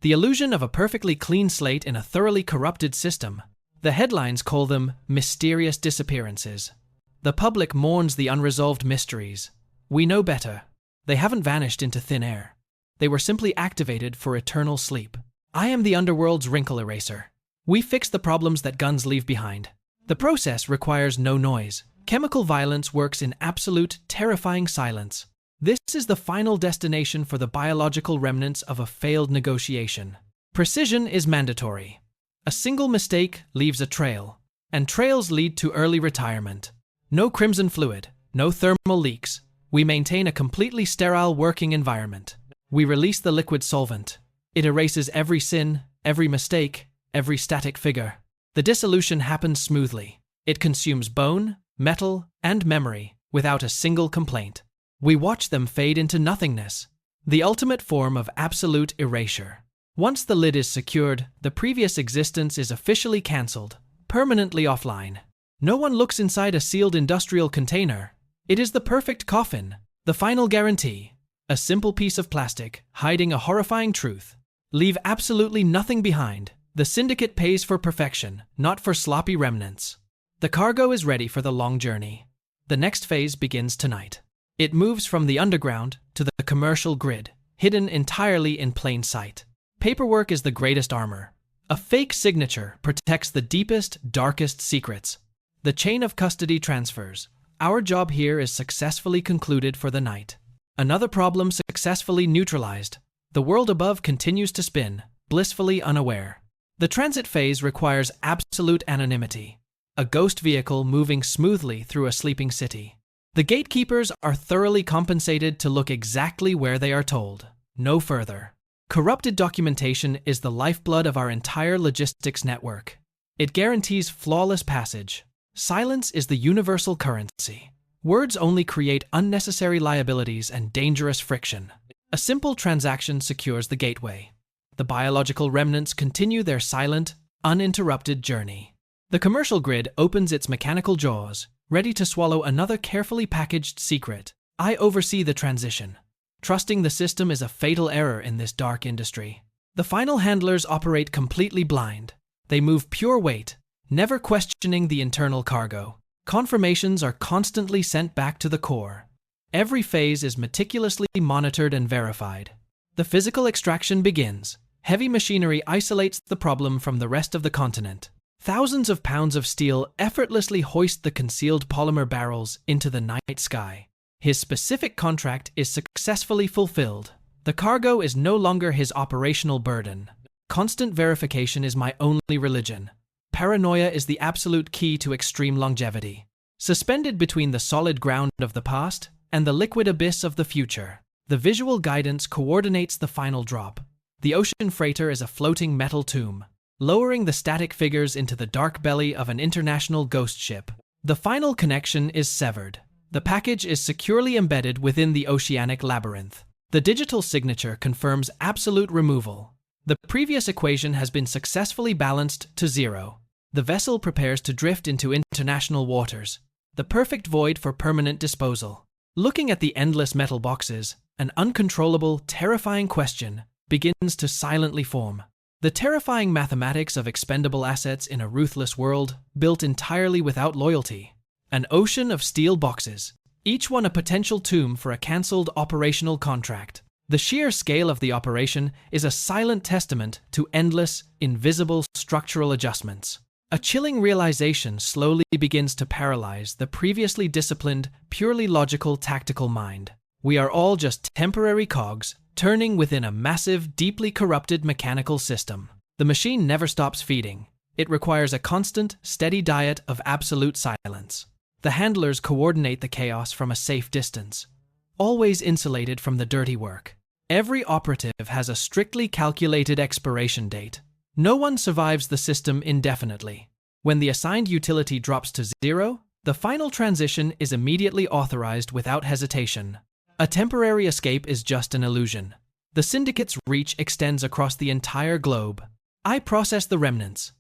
The illusion of a perfectly clean slate in a thoroughly corrupted system. The headlines call them mysterious disappearances. The public mourns the unresolved mysteries. We know better. They haven't vanished into thin air. They were simply activated for eternal sleep. I am the Underworld's wrinkle eraser. We fix the problems that guns leave behind. The process requires no noise. Chemical violence works in absolute, terrifying silence. This is the final destination for the biological remnants of a failed negotiation. Precision is mandatory. A single mistake leaves a trail, and trails lead to early retirement. No crimson fluid, no thermal leaks. We maintain a completely sterile working environment. We release the liquid solvent. It erases every sin, every mistake, every static figure. The dissolution happens smoothly. It consumes bone, metal, and memory without a single complaint. We watch them fade into nothingness, the ultimate form of absolute erasure. Once the lid is secured, the previous existence is officially cancelled, permanently offline. No one looks inside a sealed industrial container. It is the perfect coffin, the final guarantee. A simple piece of plastic, hiding a horrifying truth. Leave absolutely nothing behind. The syndicate pays for perfection, not for sloppy remnants. The cargo is ready for the long journey. The next phase begins tonight. It moves from the underground to the commercial grid, hidden entirely in plain sight. Paperwork is the greatest armor. A fake signature protects the deepest, darkest secrets. The chain of custody transfers. Our job here is successfully concluded for the night. Another problem successfully neutralized. The world above continues to spin, blissfully unaware. The transit phase requires absolute anonymity. A ghost vehicle moving smoothly through a sleeping city. The gatekeepers are thoroughly compensated to look exactly where they are told, no further. Corrupted documentation is the lifeblood of our entire logistics network. It guarantees flawless passage. Silence is the universal currency. Words only create unnecessary liabilities and dangerous friction. A simple transaction secures the gateway. The biological remnants continue their silent, uninterrupted journey. The commercial grid opens its mechanical jaws, ready to swallow another carefully packaged secret. I oversee the transition. Trusting the system is a fatal error in this dark industry. The final handlers operate completely blind. They move pure weight, never questioning the internal cargo. Confirmations are constantly sent back to the core. Every phase is meticulously monitored and verified. The physical extraction begins. Heavy machinery isolates the problem from the rest of the continent. Thousands of pounds of steel effortlessly hoist the concealed polymer barrels into the night sky. His specific contract is successfully fulfilled. The cargo is no longer his operational burden. Constant verification is my only religion. Paranoia is the absolute key to extreme longevity. Suspended between the solid ground of the past and the liquid abyss of the future, the visual guidance coordinates the final drop. The ocean freighter is a floating metal tomb, lowering the static figures into the dark belly of an international ghost ship. The final connection is severed. The package is securely embedded within the oceanic labyrinth. The digital signature confirms absolute removal. The previous equation has been successfully balanced to zero. The vessel prepares to drift into international waters, the perfect void for permanent disposal. Looking at the endless metal boxes, an uncontrollable, terrifying question begins to silently form. The terrifying mathematics of expendable assets in a ruthless world, built entirely without loyalty. An ocean of steel boxes, each one a potential tomb for a cancelled operational contract. The sheer scale of the operation is a silent testament to endless, invisible structural adjustments. A chilling realization slowly begins to paralyze the previously disciplined, purely logical, tactical mind. We are all just temporary cogs, turning within a massive, deeply corrupted mechanical system. The machine never stops feeding. It requires a constant, steady diet of absolute silence. The handlers coordinate the chaos from a safe distance, always insulated from the dirty work. Every operative has a strictly calculated expiration date. No one survives the system indefinitely. When the assigned utility drops to zero, the final transition is immediately authorized without hesitation. A temporary escape is just an illusion. The syndicate's reach extends across the entire globe. I process the remnants.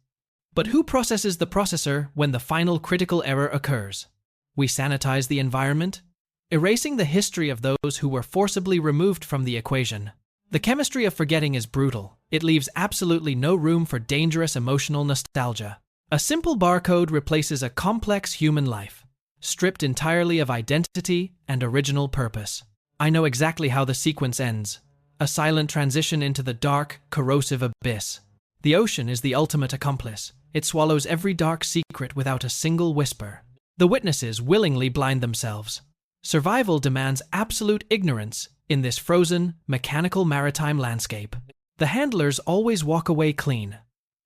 But who processes the processor when the final critical error occurs? We sanitize the environment, erasing the history of those who were forcibly removed from the equation. The chemistry of forgetting is brutal. It leaves absolutely no room for dangerous emotional nostalgia. A simple barcode replaces a complex human life, stripped entirely of identity and original purpose. I know exactly how the sequence ends. A silent transition into the dark, corrosive abyss. The ocean is the ultimate accomplice. It swallows every dark secret without a single whisper. The witnesses willingly blind themselves. Survival demands absolute ignorance in this frozen, mechanical maritime landscape. The handlers always walk away clean,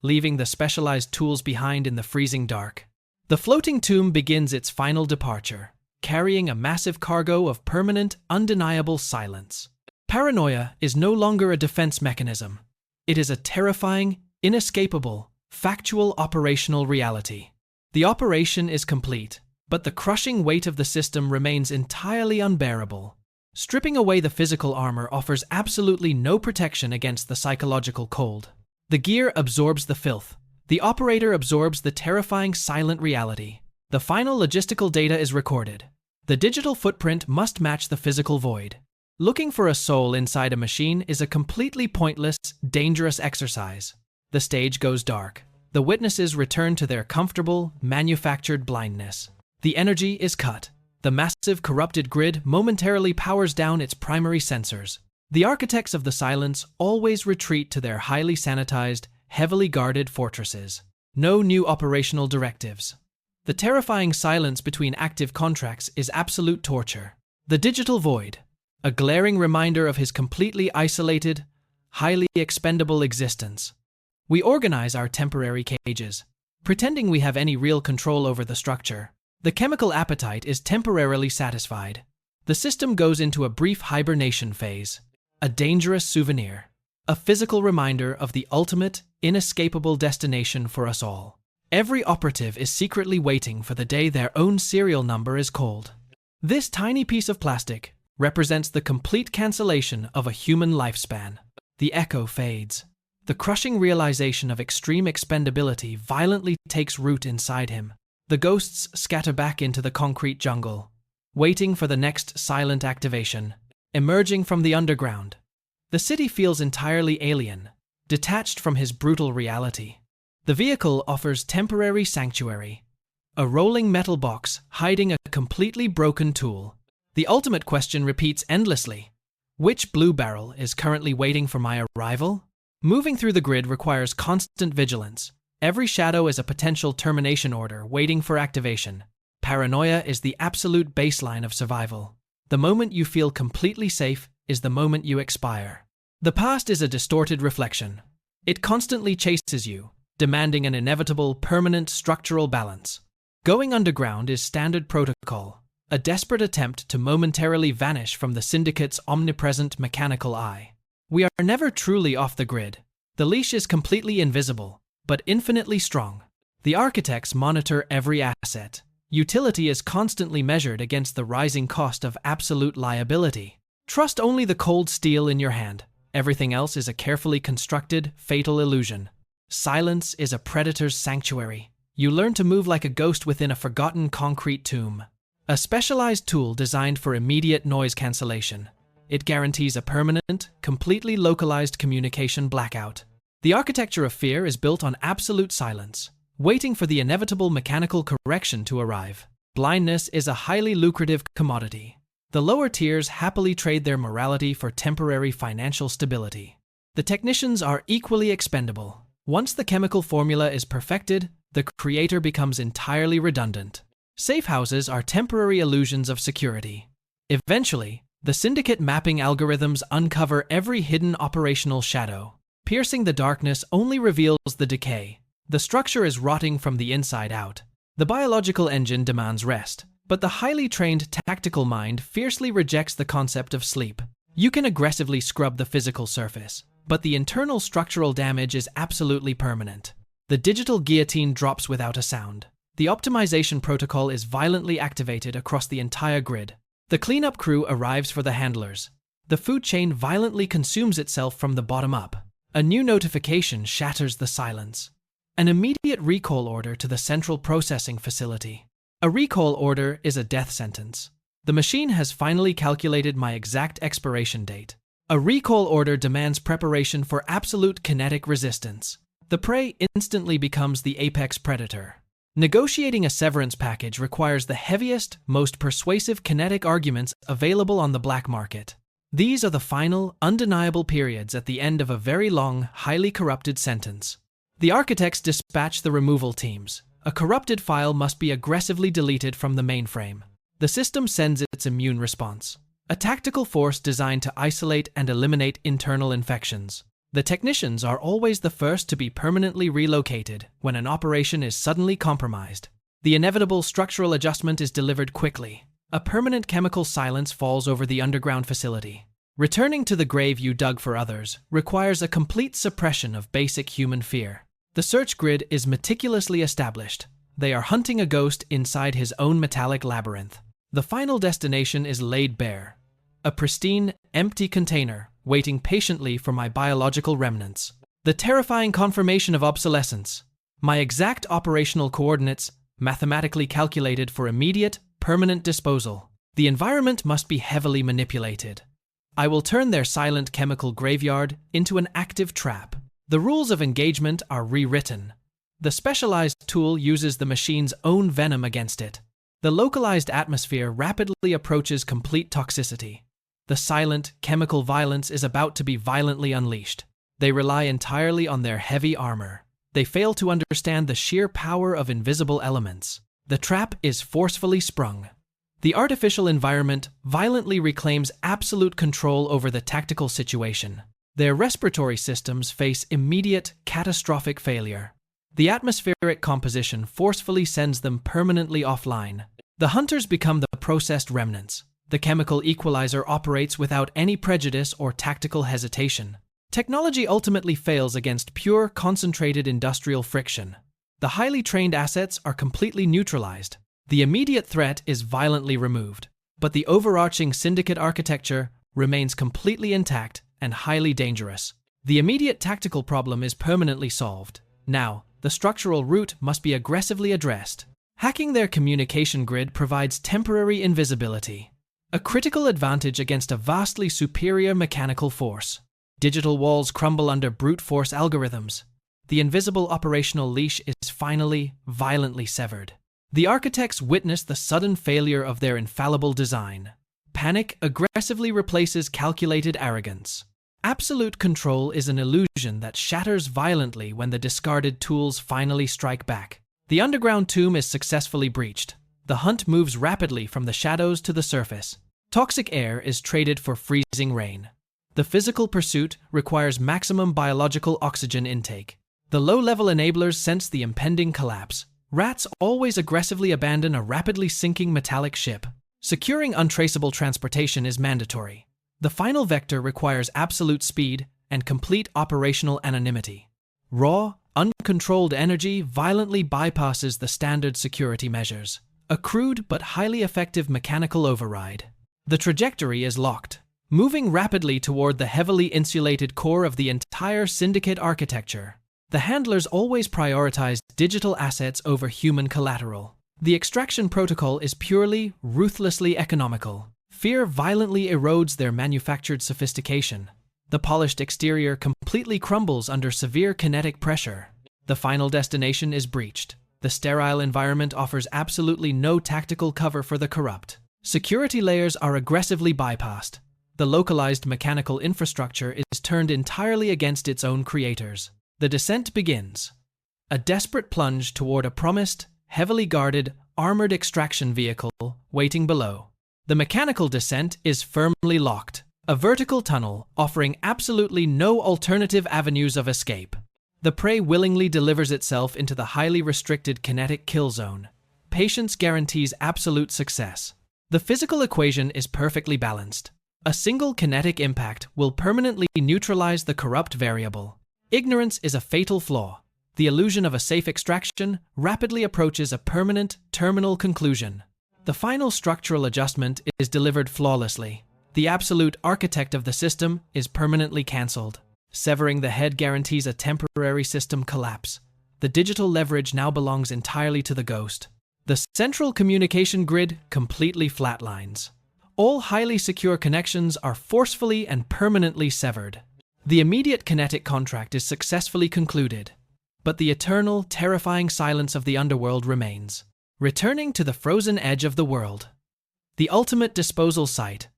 leaving the specialized tools behind in the freezing dark. The floating tomb begins its final departure, carrying a massive cargo of permanent, undeniable silence. Paranoia is no longer a defense mechanism. It is a terrifying, inescapable, factual operational reality. The operation is complete, but the crushing weight of the system remains entirely unbearable. Stripping away the physical armor offers absolutely no protection against the psychological cold. The gear absorbs the filth. The operator absorbs the terrifying silent reality. The final logistical data is recorded. The digital footprint must match the physical void. Looking for a soul inside a machine is a completely pointless, dangerous exercise. The stage goes dark. The witnesses return to their comfortable, manufactured blindness. The energy is cut. The massive, corrupted grid momentarily powers down its primary sensors. The architects of the silence always retreat to their highly sanitized, heavily guarded fortresses. No new operational directives. The terrifying silence between active contracts is absolute torture. The digital void, a glaring reminder of his completely isolated, highly expendable existence. We organize our temporary cages, pretending we have any real control over the structure. The chemical appetite is temporarily satisfied. The system goes into a brief hibernation phase. A dangerous souvenir. A physical reminder of the ultimate, inescapable destination for us all. Every operative is secretly waiting for the day their own serial number is called. This tiny piece of plastic represents the complete cancellation of a human lifespan. The echo fades. The crushing realization of extreme expendability violently takes root inside him. The ghosts scatter back into the concrete jungle, waiting for the next silent activation. Emerging from the underground, the city feels entirely alien, detached from his brutal reality. The vehicle offers temporary sanctuary, a rolling metal box hiding a completely broken tool. The ultimate question repeats endlessly. Which blue barrel is currently waiting for my arrival? Moving through the grid requires constant vigilance. Every shadow is a potential termination order waiting for activation. Paranoia is the absolute baseline of survival. The moment you feel completely safe is the moment you expire. The past is a distorted reflection. It constantly chases you, demanding an inevitable, permanent structural balance. Going underground is standard protocol, a desperate attempt to momentarily vanish from the syndicate's omnipresent mechanical eye. We are never truly off the grid. The leash is completely invisible, but infinitely strong. The architects monitor every asset. Utility is constantly measured against the rising cost of absolute liability. Trust only the cold steel in your hand. Everything else is a carefully constructed, fatal illusion. Silence is a predator's sanctuary. You learn to move like a ghost within a forgotten concrete tomb. A specialized tool designed for immediate noise cancellation. It guarantees a permanent, completely localized communication blackout. The architecture of fear is built on absolute silence, waiting for the inevitable mechanical correction to arrive. Blindness is a highly lucrative commodity. The lower tiers happily trade their morality for temporary financial stability. The technicians are equally expendable. Once the chemical formula is perfected, the creator becomes entirely redundant. Safe houses are temporary illusions of security. Eventually, the syndicate mapping algorithms uncover every hidden operational shadow. Piercing the darkness only reveals the decay. The structure is rotting from the inside out. The biological engine demands rest, but the highly trained tactical mind fiercely rejects the concept of sleep. You can aggressively scrub the physical surface, but the internal structural damage is absolutely permanent. The digital guillotine drops without a sound. The optimization protocol is violently activated across the entire grid. The cleanup crew arrives for the handlers. The food chain violently consumes itself from the bottom up. A new notification shatters the silence. An immediate recall order to the central processing facility. A recall order is a death sentence. The machine has finally calculated my exact expiration date. A recall order demands preparation for absolute kinetic resistance. The prey instantly becomes the apex predator. Negotiating a severance package requires the heaviest, most persuasive kinetic arguments available on the black market. These are the final, undeniable periods at the end of a very long, highly corrupted sentence. The architects dispatch the removal teams. A corrupted file must be aggressively deleted from the mainframe. The system sends its immune response, a tactical force designed to isolate and eliminate internal infections. The technicians are always the first to be permanently relocated when an operation is suddenly compromised. The inevitable structural adjustment is delivered quickly. A permanent chemical silence falls over the underground facility. Returning to the grave you dug for others requires a complete suppression of basic human fear. The search grid is meticulously established. They are hunting a ghost inside his own metallic labyrinth. The final destination is laid bare. A pristine, empty container waiting patiently for my biological remnants. The terrifying confirmation of obsolescence. My exact operational coordinates, mathematically calculated for immediate, permanent disposal. The environment must be heavily manipulated. I will turn their silent chemical graveyard into an active trap. The rules of engagement are rewritten. The specialized tool uses the machine's own venom against it. The localized atmosphere rapidly approaches complete toxicity. The silent, chemical violence is about to be violently unleashed. They rely entirely on their heavy armor. They fail to understand the sheer power of invisible elements. The trap is forcefully sprung. The artificial environment violently reclaims absolute control over the tactical situation. Their respiratory systems face immediate, catastrophic failure. The atmospheric composition forcefully sends them permanently offline. The hunters become the processed remnants. The chemical equalizer operates without any prejudice or tactical hesitation. Technology ultimately fails against pure, concentrated industrial friction. The highly trained assets are completely neutralized. The immediate threat is violently removed, but the overarching syndicate architecture remains completely intact and highly dangerous. The immediate tactical problem is permanently solved. Now, the structural root must be aggressively addressed. Hacking their communication grid provides temporary invisibility, a critical advantage against a vastly superior mechanical force. Digital walls crumble under brute force algorithms. The invisible operational leash is finally, violently severed. The architects witness the sudden failure of their infallible design. Panic aggressively replaces calculated arrogance. Absolute control is an illusion that shatters violently when the discarded tools finally strike back. The underground tomb is successfully breached. The hunt moves rapidly from the shadows to the surface. Toxic air is traded for freezing rain. The physical pursuit requires maximum biological oxygen intake. The low-level enablers sense the impending collapse. Rats always aggressively abandon a rapidly sinking metallic ship. Securing untraceable transportation is mandatory. The final vector requires absolute speed and complete operational anonymity. Raw, uncontrolled energy violently bypasses the standard security measures. A crude but highly effective mechanical override. The trajectory is locked, moving rapidly toward the heavily insulated core of the entire syndicate architecture. The handlers always prioritize digital assets over human collateral. The extraction protocol is purely, ruthlessly economical. Fear violently erodes their manufactured sophistication. The polished exterior completely crumbles under severe kinetic pressure. The final destination is breached. The sterile environment offers absolutely no tactical cover for the corrupt. Security layers are aggressively bypassed. The localized mechanical infrastructure is turned entirely against its own creators. The descent begins. A desperate plunge toward a promised, heavily guarded, armored extraction vehicle waiting below. The mechanical descent is firmly locked. A vertical tunnel offering absolutely no alternative avenues of escape. The prey willingly delivers itself into the highly restricted kinetic kill zone. Patience guarantees absolute success. The physical equation is perfectly balanced. A single kinetic impact will permanently neutralize the corrupt variable. Ignorance is a fatal flaw. The illusion of a safe extraction rapidly approaches a permanent, terminal conclusion. The final structural adjustment is delivered flawlessly. The absolute architect of the system is permanently cancelled. Severing the head guarantees a temporary system collapse. The digital leverage now belongs entirely to the ghost. The central communication grid completely flatlines. All highly secure connections are forcefully and permanently severed. The immediate kinetic contract is successfully concluded, but the eternal, terrifying silence of the underworld remains. Returning to the frozen edge of the world. The ultimate disposal site.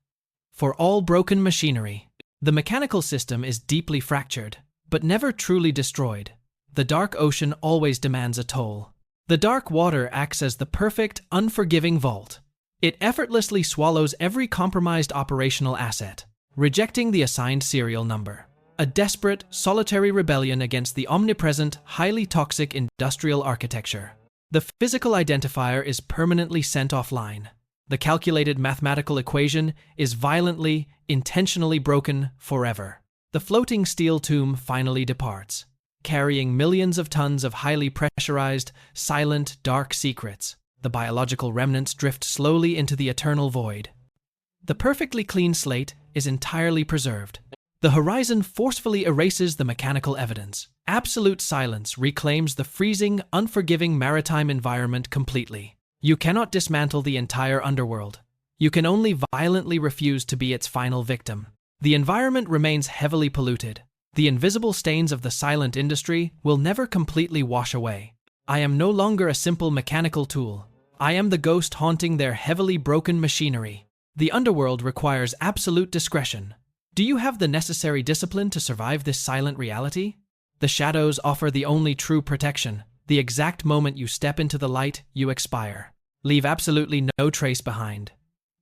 For all broken machinery. The mechanical system is deeply fractured, but never truly destroyed. The dark ocean always demands a toll. The dark water acts as the perfect, unforgiving vault. It effortlessly swallows every compromised operational asset, rejecting the assigned serial number. A desperate, solitary rebellion against the omnipresent, highly toxic industrial architecture. The physical identifier is permanently sent offline. The calculated mathematical equation is violently, intentionally broken forever. The floating steel tomb finally departs, carrying millions of tons of highly pressurized, silent, dark secrets. The biological remnants drift slowly into the eternal void. The perfectly clean slate is entirely preserved. The horizon forcefully erases the mechanical evidence. Absolute silence reclaims the freezing, unforgiving maritime environment completely. You cannot dismantle the entire underworld. You can only violently refuse to be its final victim. The environment remains heavily polluted. The invisible stains of the silent industry will never completely wash away. I am no longer a simple mechanical tool. I am the ghost haunting their heavily broken machinery. The underworld requires absolute discretion. Do you have the necessary discipline to survive this silent reality? The shadows offer the only true protection. The exact moment you step into the light, you expire. Leave absolutely no trace behind.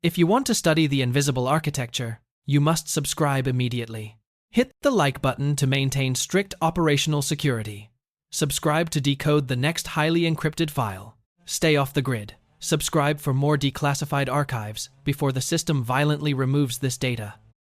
If you want to study the invisible architecture, you must subscribe immediately. Hit the like button to maintain strict operational security. Subscribe to decode the next highly encrypted file. Stay off the grid. Subscribe for more declassified archives before the system violently removes this data.